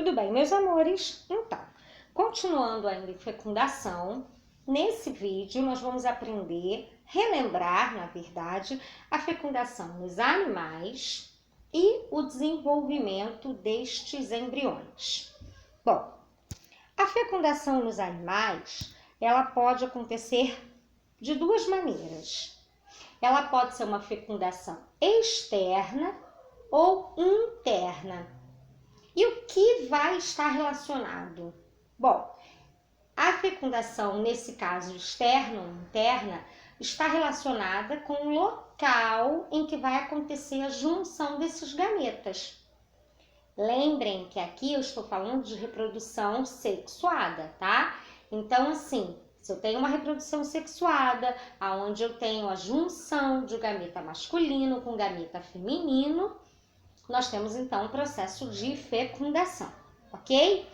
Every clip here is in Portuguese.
Tudo bem, meus amores? Então, continuando ainda em fecundação, nesse vídeo nós vamos aprender, relembrar, na verdade, a fecundação nos animais e o desenvolvimento destes embriões. Bom, a fecundação nos animais, ela pode acontecer de duas maneiras. Ela pode ser uma fecundação externa ou interna. E o que vai estar relacionado? Bom, a fecundação, nesse caso externa ou interna, está relacionada com o local em que vai acontecer a junção desses gametas. Lembrem que aqui eu estou falando de reprodução sexuada, tá? Então, assim, se eu tenho uma reprodução sexuada, onde eu tenho a junção de gameta masculino com gameta feminino, nós temos então um processo de fecundação, ok?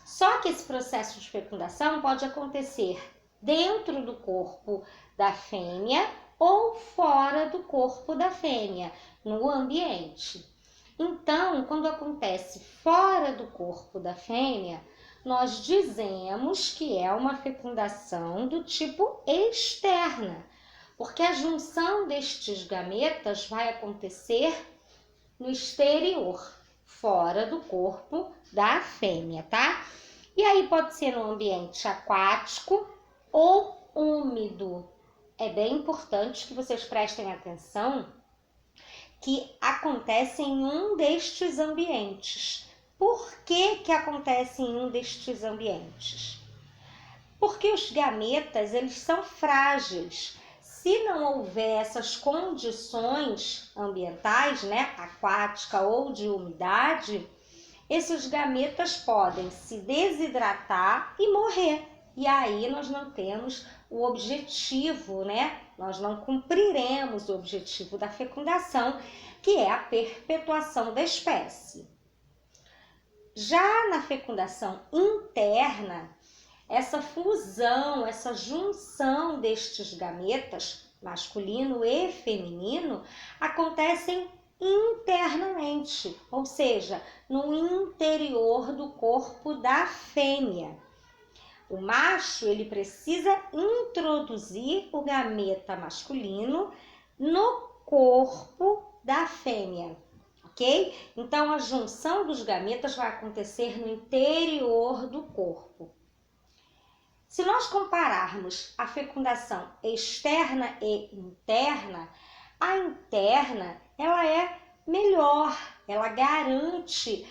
Só que esse processo de fecundação pode acontecer dentro do corpo da fêmea ou fora do corpo da fêmea, no ambiente. Então, quando acontece fora do corpo da fêmea, nós dizemos que é uma fecundação do tipo externa, porque a junção destes gametas vai acontecer no exterior, fora do corpo da fêmea, tá? E aí pode ser no ambiente aquático ou úmido. É bem importante que vocês prestem atenção que acontece em um destes ambientes. Por que acontece em um destes ambientes? Porque os gametas, eles são frágeis. Se não houver essas condições ambientais, né, aquática ou de umidade, esses gametas podem se desidratar e morrer. E aí nós não temos o objetivo, né? Nós não cumpriremos o objetivo da fecundação, que é a perpetuação da espécie. Já na fecundação interna, essa fusão, essa junção destes gametas, masculino e feminino, acontecem internamente, ou seja, no interior do corpo da fêmea. O macho, ele precisa introduzir o gameta masculino no corpo da fêmea, ok? Então, a junção dos gametas vai acontecer no interior do corpo. Se nós compararmos a fecundação externa e interna, a interna ela é melhor, ela garante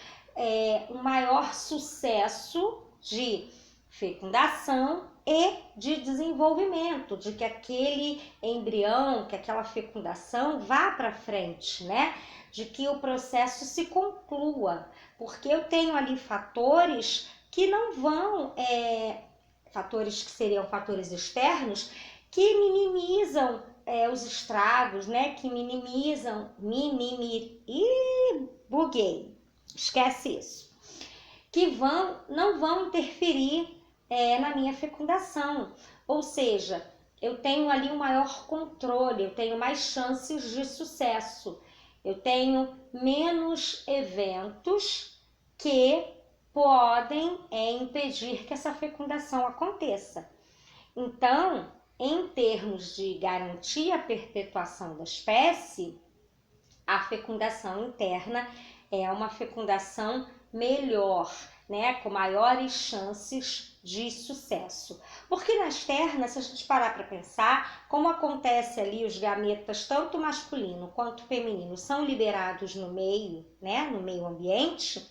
um maior sucesso de fecundação e de desenvolvimento, de que aquele embrião, que aquela fecundação vá para frente, né? De que o processo se conclua, porque eu tenho ali fatores que não vão... fatores que seriam fatores externos, que minimizam os estragos, né? Que buguei, esquece isso. Que não vão interferir na minha fecundação. Ou seja, eu tenho ali um maior controle, eu tenho mais chances de sucesso. Eu tenho menos eventos que podem impedir que essa fecundação aconteça. Então, em termos de garantir a perpetuação da espécie, a fecundação interna é uma fecundação melhor, né, com maiores chances de sucesso. Porque na externa, se a gente parar para pensar, como acontece ali, os gametas, tanto masculino quanto feminino, são liberados no meio, né, no meio ambiente,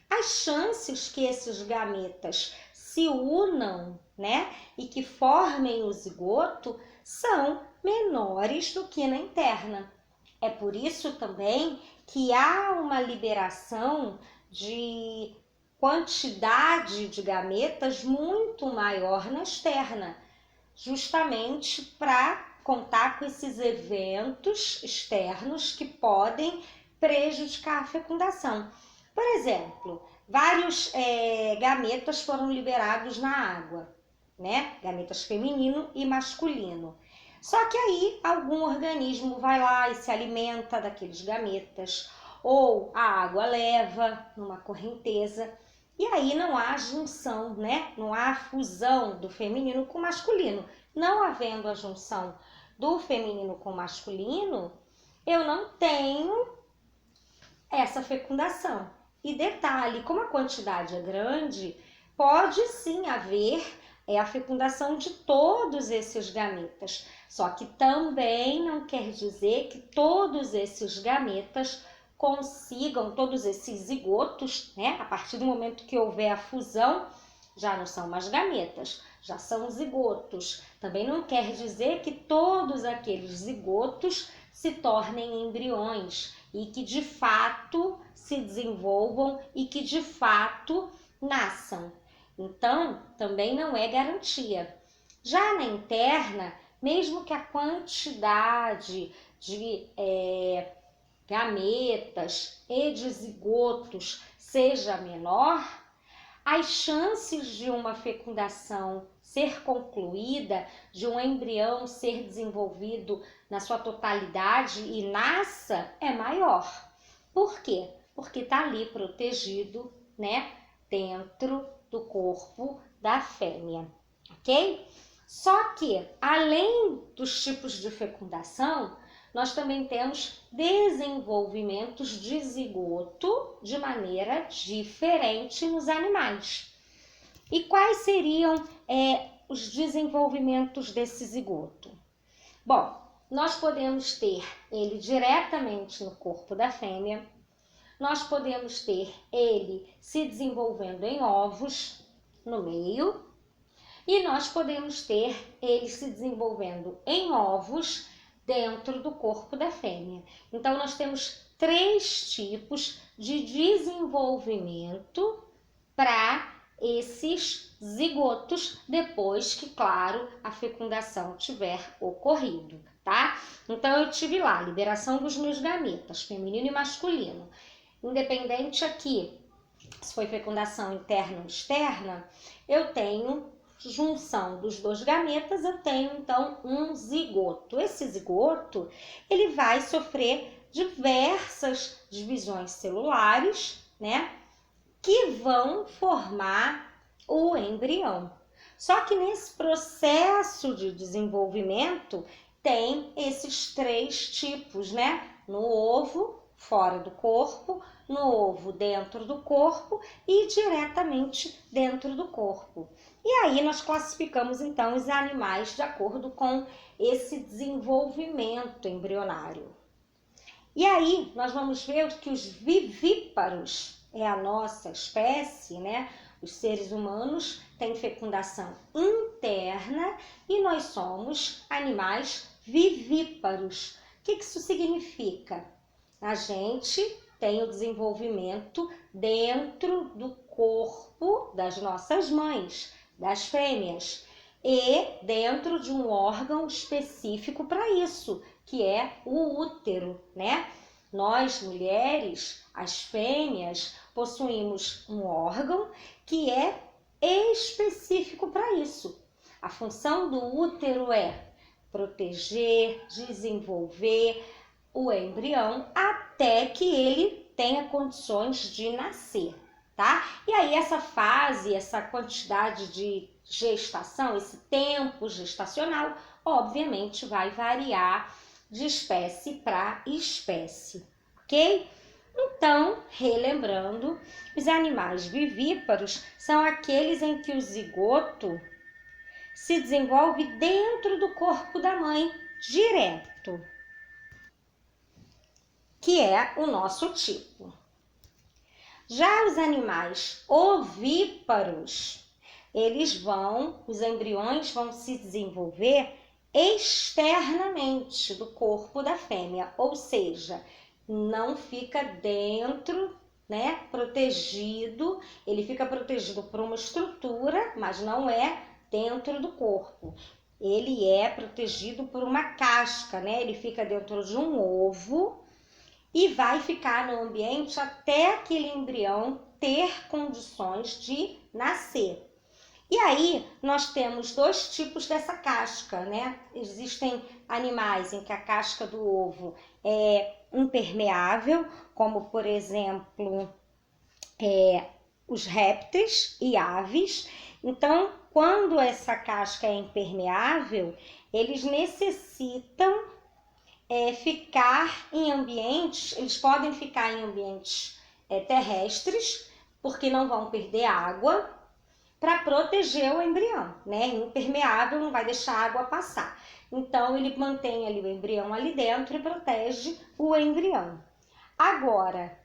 as chances que esses gametas se unam, né, e que formem o zigoto são menores do que na interna. É por isso também que há uma liberação de quantidade de gametas muito maior na externa, justamente para contar com esses eventos externos que podem prejudicar a fecundação. Por exemplo, vários gametas foram liberados na água, né? Gametas feminino e masculino. Só que aí algum organismo vai lá e se alimenta daqueles gametas, ou a água leva numa correnteza E aí não há junção, né? Não há fusão do feminino com o masculino. Não havendo a junção do feminino com o masculino, eu não tenho essa fecundação. E detalhe, como a quantidade é grande, pode sim haver a fecundação de todos esses gametas. Só que também não quer dizer que todos esses gametas consigam, todos esses zigotos, né? A partir do momento que houver a fusão, já não são mais gametas, já são zigotos. Também não quer dizer que todos aqueles zigotos se tornem embriões e que de fato se desenvolvam e que de fato nasçam. Então, também não é garantia. Já na interna, mesmo que a quantidade de gametas e de zigotos seja menor, as chances de uma fecundação ser concluída, de um embrião ser desenvolvido na sua totalidade e nasça é maior. Por quê? Porque está ali protegido, né, dentro do corpo da fêmea, ok? Só que, além dos tipos de fecundação, nós também temos desenvolvimentos de zigoto de maneira diferente nos animais. E quais seriam os desenvolvimentos desse zigoto? Bom, nós podemos ter ele diretamente no corpo da fêmea, nós podemos ter ele se desenvolvendo em ovos no meio, e nós podemos ter ele se desenvolvendo em ovos dentro do corpo da fêmea. Então, nós temos 3 tipos de desenvolvimento para esses zigotos depois que, claro, a fecundação tiver ocorrido, tá? Então, eu tive lá a liberação dos meus gametas, feminino e masculino. Independente aqui, se foi fecundação interna ou externa, eu tenho junção dos 2 gametas, eu tenho então um zigoto. Esse zigoto, ele vai sofrer diversas divisões celulares, né, que vão formar o embrião. Só que nesse processo de desenvolvimento tem esses 3 tipos, né? No ovo, fora do corpo, no ovo, dentro do corpo e diretamente dentro do corpo. E aí nós classificamos então os animais de acordo com esse desenvolvimento embrionário. E aí nós vamos ver que os vivíparos é a nossa espécie, né? Os seres humanos têm fecundação interna e nós somos animais vivíparos. O que isso significa? A gente tem o desenvolvimento dentro do corpo das nossas mães, das fêmeas, e dentro de um órgão específico para isso, que é o útero, né? Nós, mulheres, as fêmeas, possuímos um órgão que é específico para isso. A função do útero é proteger, desenvolver o embrião até que ele tenha condições de nascer, tá? E aí essa fase, essa quantidade de gestação, esse tempo gestacional, obviamente vai variar de espécie para espécie, ok? Então, relembrando, os animais vivíparos são aqueles em que o zigoto se desenvolve dentro do corpo da mãe, direto, que é o nosso tipo. Já os animais ovíparos, os embriões vão se desenvolver externamente do corpo da fêmea, ou seja, não fica dentro, né, protegido, ele fica protegido por uma estrutura, mas não é dentro do corpo. Ele é protegido por uma casca, né? Ele fica dentro de um ovo e vai ficar no ambiente até aquele embrião ter condições de nascer. E aí, nós temos 2 tipos dessa casca, né? Existem animais em que a casca do ovo é impermeável, como por exemplo, os répteis e aves. Então, quando essa casca é impermeável, eles necessitam ficar em ambientes, eles podem ficar em ambientes terrestres, porque não vão perder água, para proteger o embrião, né? Impermeável, não vai deixar a água passar. Então, ele mantém ali o embrião ali dentro e protege o embrião. Agora,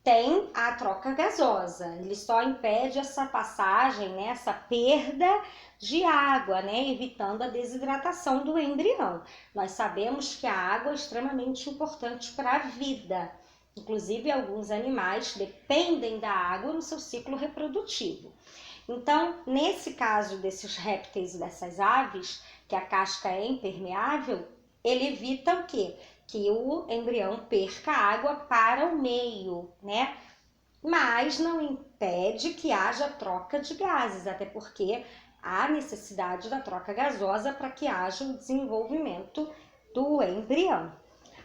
tem a troca gasosa, ele só impede essa passagem, né, essa perda de água, né, evitando a desidratação do embrião. Nós sabemos que a água é extremamente importante para a vida. Inclusive, alguns animais dependem da água no seu ciclo reprodutivo. Então, nesse caso desses répteis e dessas aves, que a casca é impermeável, ele evita o quê? Que o embrião perca água para o meio, né? Mas não impede que haja troca de gases, até porque há necessidade da troca gasosa para que haja o desenvolvimento do embrião.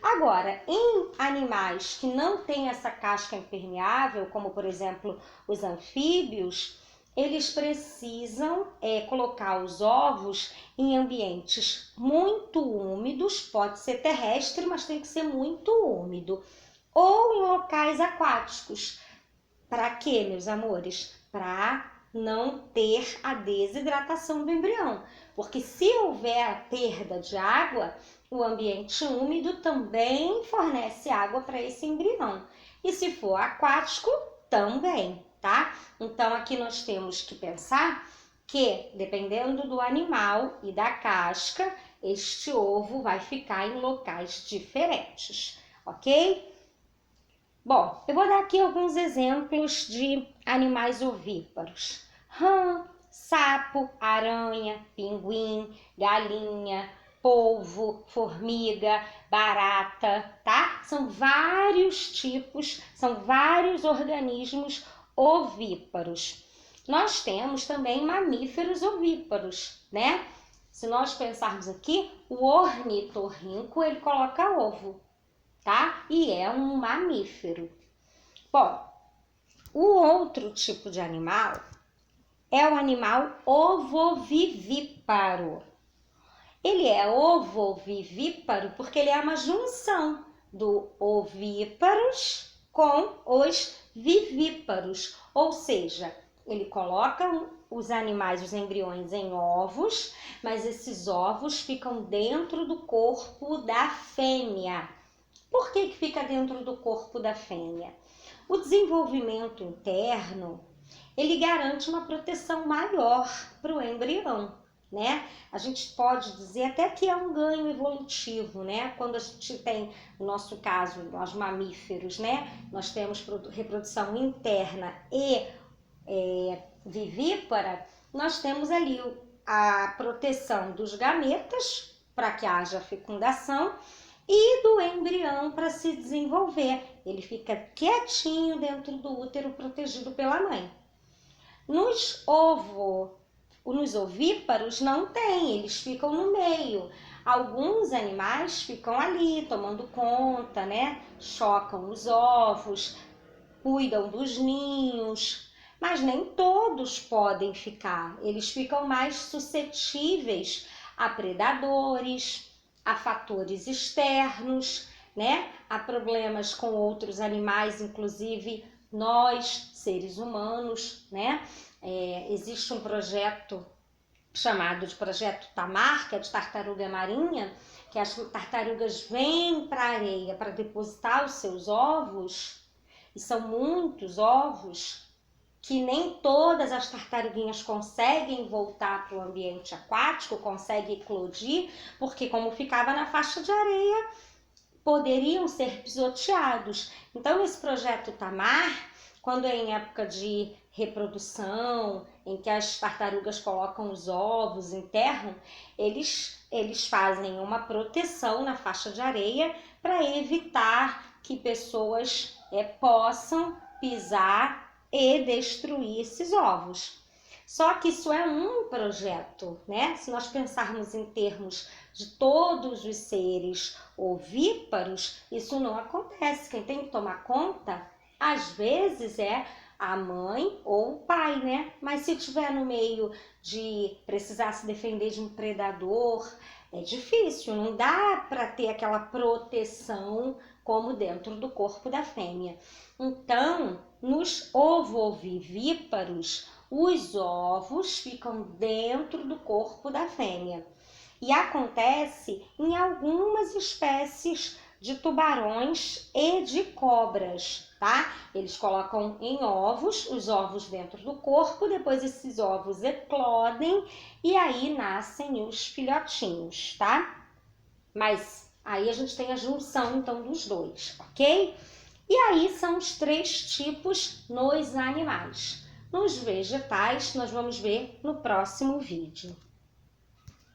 Agora, em animais que não têm essa casca impermeável, como por exemplo os anfíbios, eles precisam colocar os ovos em ambientes muito úmidos, pode ser terrestre, mas tem que ser muito úmido, ou em locais aquáticos. Para quê, meus amores? Para não ter a desidratação do embrião, porque se houver a perda de água, o ambiente úmido também fornece água para esse embrião. E se for aquático, também, tá? Então, aqui nós temos que pensar que, dependendo do animal e da casca, este ovo vai ficar em locais diferentes, ok? Bom, eu vou dar aqui alguns exemplos de animais ovíparos. Rã, sapo, aranha, pinguim, galinha, polvo, formiga, barata, tá? São vários tipos, são vários organismos ovíparos. Nós temos também mamíferos ovíparos, né? Se nós pensarmos aqui, o ornitorrinco, ele coloca ovo, tá? E é um mamífero. Bom, o outro tipo de animal é o animal ovovivíparo. Ele é ovovivíparo porque ele é uma junção do ovíparos com os vivíparos, ou seja, ele coloca os animais, os embriões em ovos, mas esses ovos ficam dentro do corpo da fêmea. Por que fica dentro do corpo da fêmea? O desenvolvimento interno, ele garante uma proteção maior para o embrião, né? A gente pode dizer até que é um ganho evolutivo, né? Quando a gente tem, no nosso caso, nós mamíferos, né? Nós temos reprodução interna e vivípara, nós temos ali a proteção dos gametas para que haja fecundação e do embrião para se desenvolver. Ele fica quietinho dentro do útero, protegido pela mãe. Nos ovíparos não tem, eles ficam no meio. Alguns animais ficam ali tomando conta, né? Chocam os ovos, cuidam dos ninhos, mas nem todos podem ficar. Eles ficam mais suscetíveis a predadores, a fatores externos, né? A problemas com outros animais, inclusive nós, seres humanos, né? Existe um projeto chamado de Projeto Tamar, que é de tartaruga marinha, que as tartarugas vêm para a areia para depositar os seus ovos, e são muitos ovos, que nem todas as tartaruguinhas conseguem voltar para o ambiente aquático, conseguem eclodir, porque como ficava na faixa de areia, poderiam ser pisoteados. Então, nesse projeto Tamar, quando é em época de reprodução, em que as tartarugas colocam os ovos, enterram, eles fazem uma proteção na faixa de areia para evitar que pessoas possam pisar e destruir esses ovos. Só que isso é um projeto, né? Se nós pensarmos em termos de todos os seres ovíparos, isso não acontece. Quem tem que tomar conta, às vezes, é a mãe ou o pai, né? Mas se estiver no meio de precisar se defender de um predador, é difícil, não dá para ter aquela proteção como dentro do corpo da fêmea. Então, nos ovovivíparos, os ovos ficam dentro do corpo da fêmea. E acontece em algumas espécies de tubarões e de cobras, tá? Eles colocam em ovos, os ovos dentro do corpo, depois esses ovos eclodem e aí nascem os filhotinhos, tá? Mas aí a gente tem a junção então dos dois, ok? E aí são os 3 tipos nos animais. Nos vegetais, nós vamos ver no próximo vídeo.